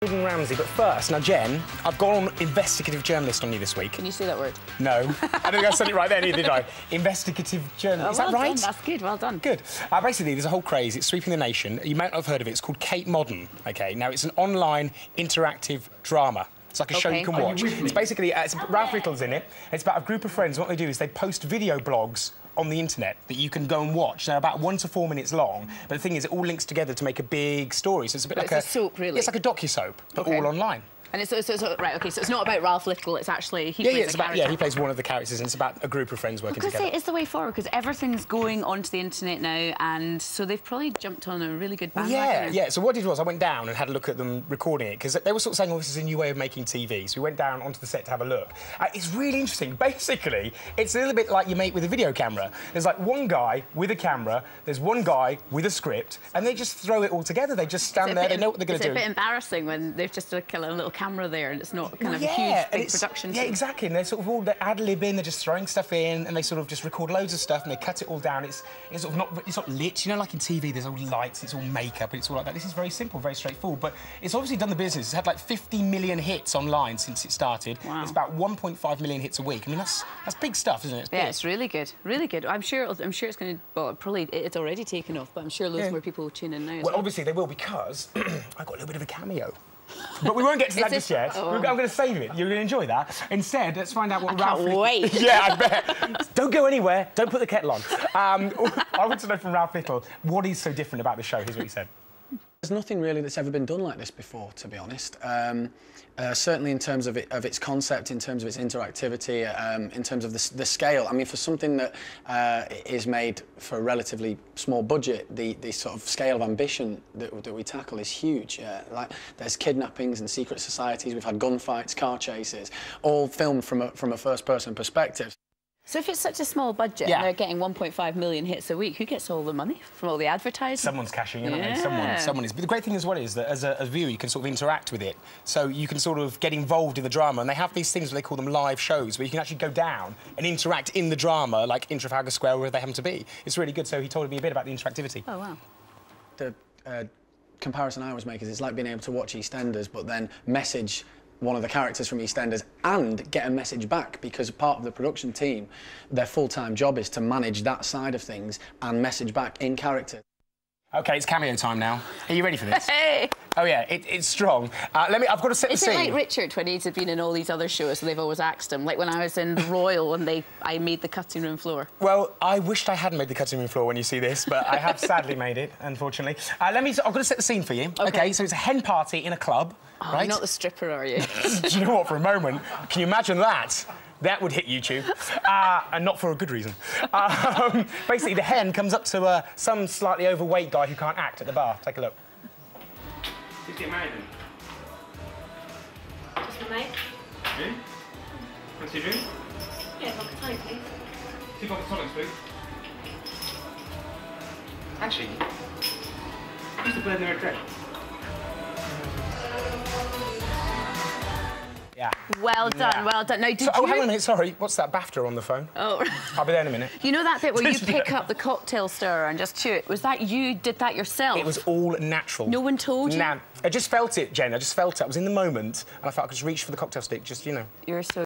Ramsey, but first, now Jen, I've gone investigative journalist on you this week. Can you say that word? No. I don't think I said it right there, neither did I. Investigative journalist. Is that right? Done. That's good, well done. Good. Basically, there's a whole craze. It's sweeping the nation. You might not have heard of it. It's called KateModern, OK? Now, it's an online interactive drama. It's like a show you can watch. It's basically, Ralph Rittle's in it. It's about a group of friends. What they do is they post video blogs on the internet that you can go and watch. They're about 1 to 4 minutes long, but the thing is, it all links together to make a big story. So it's a bit like a soap, really. It's like a docu-soap, but all online. And it's right, OK, so it's not about Ralph Little, it's actually... He plays one of the characters, and it's about a group of friends working together. I it's the way forward, because everything's going onto the internet now, and so they've probably jumped on a really good bandwagon. Yeah, so what I did was I went down and had a look at them recording it, because they were sort of saying, oh, this is a new way of making TV, so we went down onto the set to have a look. It's really interesting. Basically, it's a little bit like you make with a video camera. There's, like, one guy with a camera, there's one guy with a script, and they just throw it all together. They just stand there, they know what they're going to do. It's a bit embarrassing when they've just a little camera there and it's not kind of a huge, big production team. Yeah, exactly. And they're sort of all ad-libbing, they're just throwing stuff in, and they sort of just record loads of stuff and they cut it all down. It's sort of not lit. You know, like in TV, there's all lights, it's all makeup, and it's all like that. This is very simple, very straightforward, but it's obviously done the business. It's had like 50 million hits online since it started. Wow. It's about 1.5 million hits a week. I mean, that's big stuff, isn't it? It's big. Yeah, it's really good, really good. I'm sure it's going to, well, probably it's already taken off, but I'm sure loads more people will tune in now. Well, obviously they will, because I got a little bit of a cameo. But we won't get to that just yet. Oh. I'm going to save it. You're going to enjoy that. Instead, let's find out what Ralph... I can't wait. Yeah, I bet. Don't go anywhere. Don't put the kettle on. I want to know from Ralph Little, what is so different about the show? Here's what he said. There's nothing really that's ever been done like this before, to be honest. Certainly in terms of its concept, in terms of its interactivity, in terms of the scale. I mean, for something that is made for a relatively small budget, the sort of scale of ambition that we tackle is huge. Like, there's kidnappings and secret societies. We've had gunfights, car chases, all filmed from a first-person perspective. So if it's such a small budget and they're getting 1.5 million hits a week, who gets all the money from all the advertising? Someone's cashing in on it. Someone is. But the great thing is what is that as a viewer, you can sort of interact with it. So you can sort of get involved in the drama. And they have these things where they call them live shows, where you can actually go down and interact in the drama, like in Trafalgar Square, wherever they happen to be. It's really good. So he told me a bit about the interactivity. Oh, wow. The comparison I always make is it's like being able to watch EastEnders, but then message one of the characters from EastEnders and get a message back, because part of the production team, their full-time job is to manage that side of things and message back in character. OK, it's cameo time now. Are you ready for this? Hey! Oh, yeah, it's strong. I've got to set the scene. Is it like Richard when he's been in all these other shows, so they've always axed him? Like when I was in The Royal and I made the cutting room floor. Well, I wished I hadn't made the cutting room floor when you see this, but I have sadly made it, unfortunately. I've got to set the scene for you. OK, so it's a hen party in a club, right? You're not the stripper, are you? Do you know what, for a moment, can you imagine that? That would hit YouTube, and not for a good reason. Basically, the hen comes up to some slightly overweight guy who can't act at the bar. Take a look. Just get married then. Just for me? You? What's your drink? Yeah, vodka tonic, please. 2 vodka tonics, please. Actually, who's the bird in the red dress? Yeah. Well done, well done. Now, hang on a minute, sorry. What's that BAFTA on the phone? Oh. I'll be there in a minute. You know that bit where you pick up the cocktail stirrer and just chew it? Was that you did that yourself? It was all natural. No one told you? Nah. I just felt it, Jen. I just felt it. I was in the moment, and I felt I could just reach for the cocktail stick, just, you know. You're so